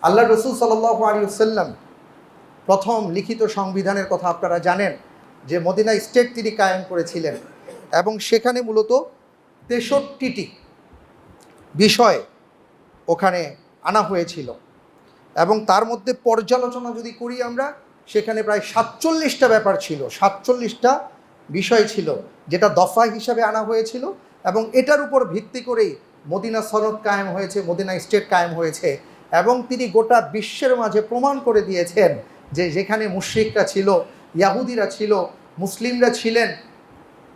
আল্লাহ রসুল সাল্লাল্লাহু আলাইহি ওয়াসাল্লাম প্রথম লিখিত সংবিধানের কথা আপনারা জানেন, যে মদিনা স্টেট তিনি কায়েম করেছিলেন, এবং সেখানে মূলত 63টি বিষয় ওখানে আনা হয়েছিল, এবং তার মধ্যে পর্যালোচনা যদি করি আমরা, সেখানে প্রায় 47টা ব্যাপার ছিল, 47টা বিষয় ছিল, যেটা দফা হিসাবে আনা হয়েছিল, এবং এটার উপর ভিত্তি করেই মদিনা সনদ কায়েম হয়েছে, মদিনা স্টেট কায়েম হয়েছে। এবং তিনি গোটা বিশ্বের মাঝে প্রমাণ করে দিয়েছেন যে যেখানে মুশরিকরা ছিল, ইয়াহুদিরা ছিল, মুসলিমরা ছিলেন,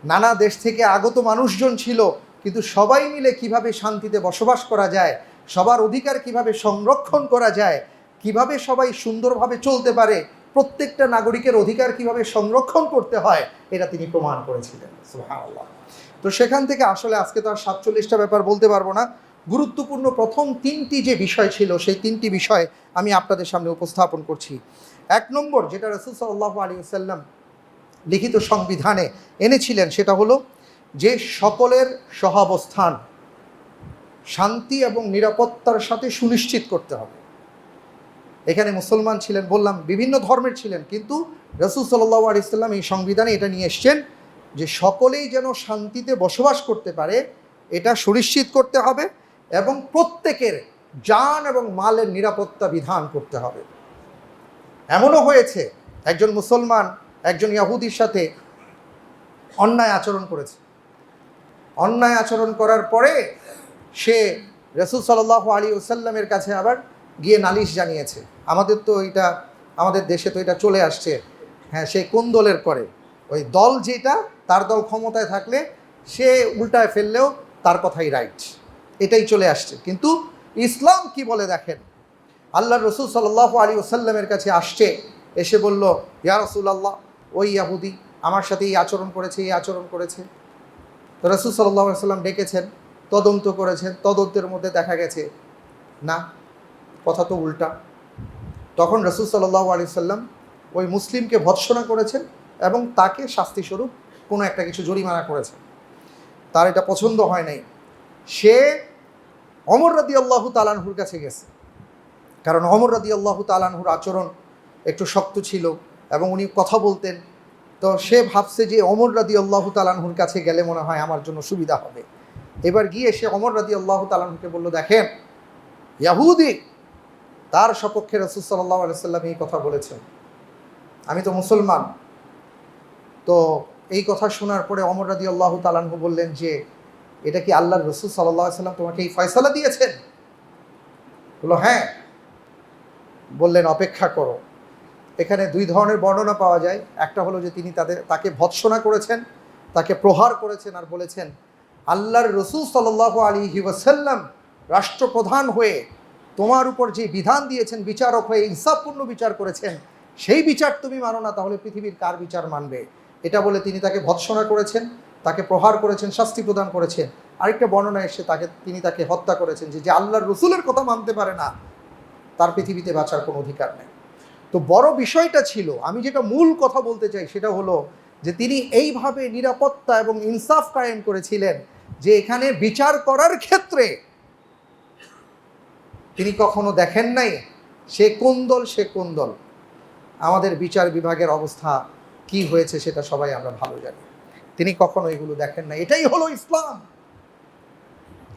নানা দেশ থেকে আগত মানুষজন ছিল, কিন্তু সবাই মিলে কিভাবে শান্তিতে বসবাস করা যায়, সবার অধিকার কিভাবে সংরক্ষণ করা যায়, কিভাবে সবাই সুন্দরভাবে চলতে পারে, প্রত্যেকটা নাগরিকের অধিকার কিভাবে সংরক্ষণ করতে হয়, এটা তিনি প্রমাণ করেছিলেন। সুবহানাল্লাহ। তো সেখান থেকে আসলে আজকে তো আর 47টা ব্যাপার বলতে পারবো না, গুরুত্বপূর্ণ প্রথম 3টি যে বিষয় ছিল, সেই 3টি বিষয় আমি আপনাদের সামনে উপস্থাপন করছি। 1 নম্বর, যেটা রাসূল সাল্লাল্লাহু আলাইহি ওয়াসাল্লাম লিখিত সংবিধানে এনেছিলেন, সেটা হলো যে সকলের সহাবস্থান শান্তি এবং নিরাপত্তার সাথে সুনিশ্চিত করতে হবে। এখানে মুসলমান ছিলেন, বললাম বিভিন্ন ধর্মের ছিলেন, কিন্তু রাসূল সাল্লাল্লাহু আলাইহি ওয়াসাল্লাম এই সংবিধানে এটা নিয়ে এসেছেন যে সকলেই যেন শান্তিতে বসবাস করতে পারে, এটা সুনিশ্চিত করতে হবে, এবং প্রত্যেকের জান এবং মালের নিরাপত্তা বিধান করতে হবে। এমনও হয়েছে একজন মুসলমান একজন ইয়াহুদির সাথে অন্যায় আচরণ করেছে, অন্যায় আচরণ করার পরে সে রাসূল সাল্লাল্লাহু আলাইহি ওয়াসাল্লামের কাছে আবার গিয়ে নালিশ জানিয়েছে। আমাদের তো এটা, আমাদের দেশে তো এটা চলে আসছে, হ্যাঁ, সে কোন দলের করে, ওই দল যেটা, তার দল ক্ষমতায় থাকলে সে উল্টায় ফেললেও তার কথাই রাইট, এটাই চলে আসছে। কিন্তু ইসলাম কি বলে দেখেন, আল্লাহ রসুল সাল্লাল্লাহু আলাইহি ওয়াসাল্লামের কাছে আসছে, এসে বলল, ইয়া রাসূলুল্লাহ, ওই ইয়াহুদি আমার সাথে এই আচরণ করেছে, এই আচরণ করেছে। তো রাসূল সাল্লাল্লাহু আলাইহি ওয়াসাল্লাম ডেকেছেন, তদন্ত করেছেন, তদন্তের মধ্যে দেখা গেছে না, কথা তো উল্টা। তখন রাসূল সাল্লাল্লাহু আলাইহি ওয়াসাল্লাম ওই মুসলিমকে ভৎসনা করেছেন এবং তাকে শাস্তিস্বরূপ কোনো একটা কিছু জরিমানা করেছেন। তার এটা পছন্দ হয় নাই, সে ওমর রাদিয়াল্লাহু তাআলা আনহুর কাছে গেছে, কারণ ওমর রাদিয়াল্লাহু তাআলা আনহুর আচরণ একটু শক্ত ছিল এবং উনি কথা বলতেন। তো সে ভাবছে যে ওমর রাদিয়াল্লাহু তাআলা আনহুর কাছে গেলে মনে হয় আমার জন্য সুবিধা হবে। এবার গিয়ে সে ওমর রাদিয়াল্লাহু তাআলা আনহুকে বলল, দেখেন ইয়াহুদি, তার সপক্ষে রাসূল সাল্লাল্লাহু আলাইহি ওয়াসাল্লাম এই কথা বলেছেন, আমি তো মুসলমান। তো এই কথা শোনার পরে ওমর রাদিয়াল্লাহু তাআলা আনহু বললেন যে, এটা কি আল্লাহর রাসূল সাল্লাল্লাহু আলাইহি ওয়াসাল্লাম তোমাকে এই ফয়সালা দিয়েছেন? বলল হ্যাঁ। বললেন অপেক্ষা করো। এখানে 2 ধরনের বর্ণনা পাওয়া যায়, একটা হলো যে তিনি তাকে ভৎসনা করেছেন, তাকে প্রহার করেছেন, আর বলেছেন আল্লাহর রাসূল সাল্লাল্লাহু আলাইহি ওয়াসাল্লাম রাষ্ট্রপ্রধান হয়ে তোমার উপর যে বিধান দিয়েছেন, বিচারক হয়ে ইনসাফপূর্ণ বিচার করেছেন, সেই বিচার তুমি মানো না, তাহলে পৃথিবীর কার বিচার মানবে? এটা বলে তিনি তাকে ভৎসনা করেছেন, তাকে প্রহার করেছেন, শাস্তি প্রদান করেছেন। আরেকটা বর্ণনা এসে তিনি তাকে হত্যা করেছেন, যে আল্লাহর রাসূলের কথা মানতে পারে না, তার পৃথিবীতে বাঁচার কোনো অধিকার নেই। তো বড় বিষয়টা ছিল, আমি যেটা মূল কথা বলতে চাই সেটা হলো যে তিনি এইভাবে নিরাপত্তা এবং ইনসাফ কায়েম করেছিলেন যে এখানে বিচার করার ক্ষেত্রে তিনি কখনো দেখেন নাই সে কোন দল, সে কোন দল। আমাদের বিচার বিভাগের অবস্থা কি হয়েছে সেটা সবাই আমরা ভালো জানি, তিনি কখনো এগুলো দেখেন না। এটাই হলো ইসলাম।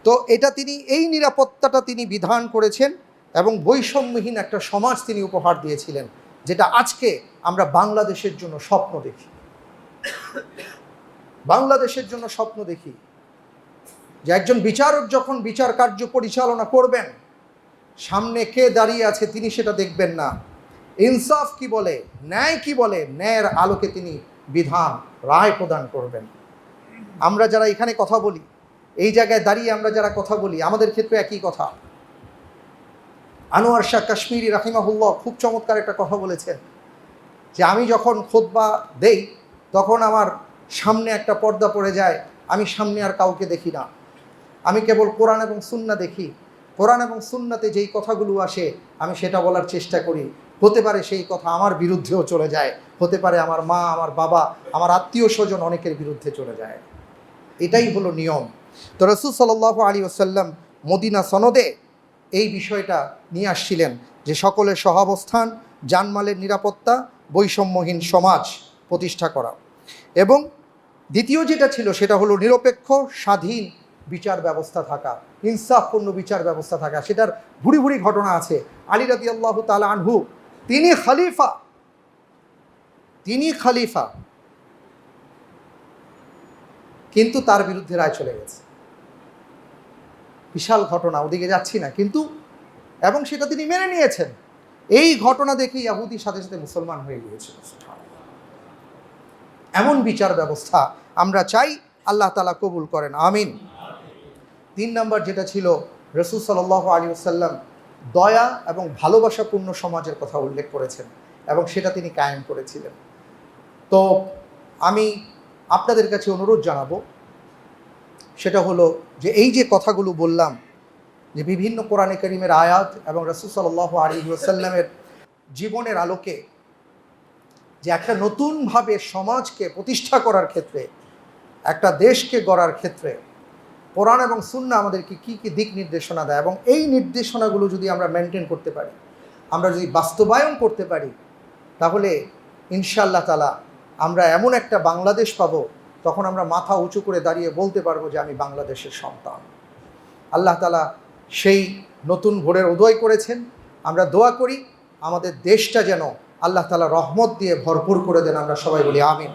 তো এটা তিনি, এই নিরাপত্তাটা তিনি বিধান করেছেন এবং বৈষম্যহীন একটা সমাজ তিনি উপহার দিয়েছিলেন, যেটা আজকে আমরা বাংলাদেশের জন্য স্বপ্ন দেখি। বাংলাদেশের জন্য স্বপ্ন দেখি যে একজন বিচারক যখন বিচার কার্য পরিচালনা করবেন, সামনে কে দাঁড়িয়ে আছে তিনি সেটা দেখবেন না, ইনসাফ কি বলে, ন্যায় কি বলে, ন্যায়ের আলোকে তিনি বিধান রায় প্রদান করবেন। আমরা যারা এখানে কথা বলি, এই জায়গায় দাঁড়িয়ে আমরা যারা কথা বলি, আমাদের ক্ষেত্রে একই কথা। আনোয়ার শাহ কাশ্মীরি রাহিমাহুল্লাহ খুব চমৎকার একটা কথা বলেছেন, যে আমি যখন খুতবা দেই তখন আমার সামনে একটা পর্দা পড়ে যায়, আমি সামনে আর কাউকে দেখি না, আমি কেবল কোরআন এবং সুন্নাহ দেখি। কোরআন এবং সুন্নাতে যেই কথাগুলো আসে আমি সেটা বলার চেষ্টা করি। হতে পারে সেই কথা আমার বিরুদ্ধেও চলে যায়, হতে পারে আমার মা, আমার বাবা, আমার আত্মীয় স্বজন অনেকের বিরুদ্ধে চলে যায়। এটাই হলো নিয়ম। তো রাসূল সাল্লাল্লাহু আলাইহি ওয়াসাল্লাম মদিনা সনদে এই বিষয়টা নিয়ে আসছিলেন। যে সকলের সহাবস্থান, জানমালের নিরাপত্তা, বৈষম্যহীন সমাজ প্রতিষ্ঠা করা। এবং দ্বিতীয় যেটা ছিল সেটা হলো নিরপেক্ষ স্বাধীন বিচার ব্যবস্থা থাকা, ইনসাফপূর্ণ বিচার ব্যবস্থা থাকা। সেটার ভুরি ভুরি ঘটনা আছে। আলী রাদিয়াল্লাহু তাআলা আনহু তিনি খলিফা, কিন্তু তার বিরুদ্ধে রায় চলে গেছে। বিশাল ঘটনা, ওদিকে যাচ্ছি না, কিন্তু এবং সেটা তিনি মেনে নিয়েছেন। এই ঘটনা দেখে ইহুদি সাথে সাথে মুসলমান হয়ে গিয়েছিল। এমন বিচার ব্যবস্থা আমরা চাই, আল্লাহ তাআলা কবুল করেন, আমিন। 3 নম্বর যেটা ছিল, রাসূল সাল্লাল্লাহু আলাইহি ওয়াসাল্লাম দয়া এবং ভালোবাসাপূর্ণ সমাজের কথা উল্লেখ করেছেন এবং সেটা তিনি কায়েম করেছিলেন। তো আমি আপনাদের কাছে অনুরোধ জানাবো, সেটা হলো যে এই যে কথাগুলো বললাম, যে বিভিন্ন কোরআনে কারীমের আয়াত এবং রাসূল সাল্লাল্লাহু আলাইহি ওয়াসাল্লামের জীবনের আলোকে যে একটা নতুনভাবে সমাজকে প্রতিষ্ঠা করার ক্ষেত্রে, একটা দেশকে গড়ার ক্ষেত্রে কোরআন এবং সুন্নাহ আমাদেরকে কী কী দিক নির্দেশনা দেয়, এবং এই নির্দেশনাগুলো যদি আমরা মেনটেন করতে পারি, আমরা যদি বাস্তবায়ন করতে পারি, তাহলে ইনশাআল্লাহ তাআলা আমরা এমন একটা বাংলাদেশ পাবো, তখন আমরা মাথা উঁচু করে দাঁড়িয়ে বলতে পারবো যে আমি বাংলাদেশের সন্তান। আল্লাহ তাআলা সেই নতুন ভোরের উদয় করেছেন। আমরা দোয়া করি আমাদের দেশটা যেন আল্লাহ তাআলা রহমত দিয়ে ভরপুর করে দেন। আমরা সবাই বলি আমিন।